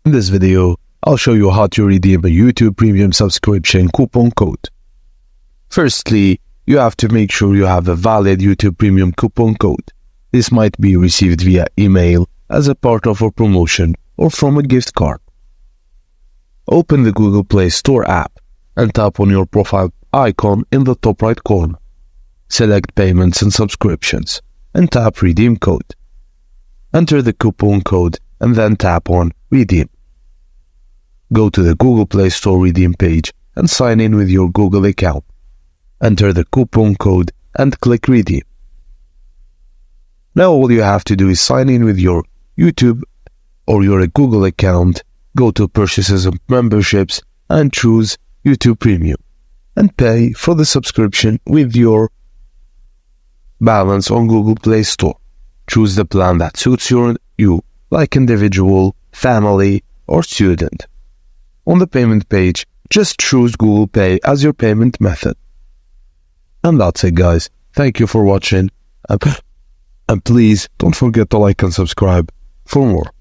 In this video, I'll show you how to redeem a YouTube Premium subscription coupon code. Firstly, you have to make sure you have a valid YouTube Premium coupon code. This might be received via email as a part of a promotion or from a gift card. Open the Google Play Store app and tap on your profile icon in the top right corner. Select Payments and Subscriptions and tap Redeem Code. Enter the coupon code and then tap on Redeem. Go to the Google Play Store Redeem page and sign in with your Google account. Enter the coupon code and click Redeem. Now all you have to do is sign in with your YouTube or your Google account, go to Purchases and Memberships and choose YouTube Premium and pay for the subscription with your balance on Google Play Store. Choose the plan that suits you, like individual, family, or student. On the payment page, just choose Google Pay as your payment method. And that's it, guys. Thank you for watching. And please don't forget to like and subscribe for more.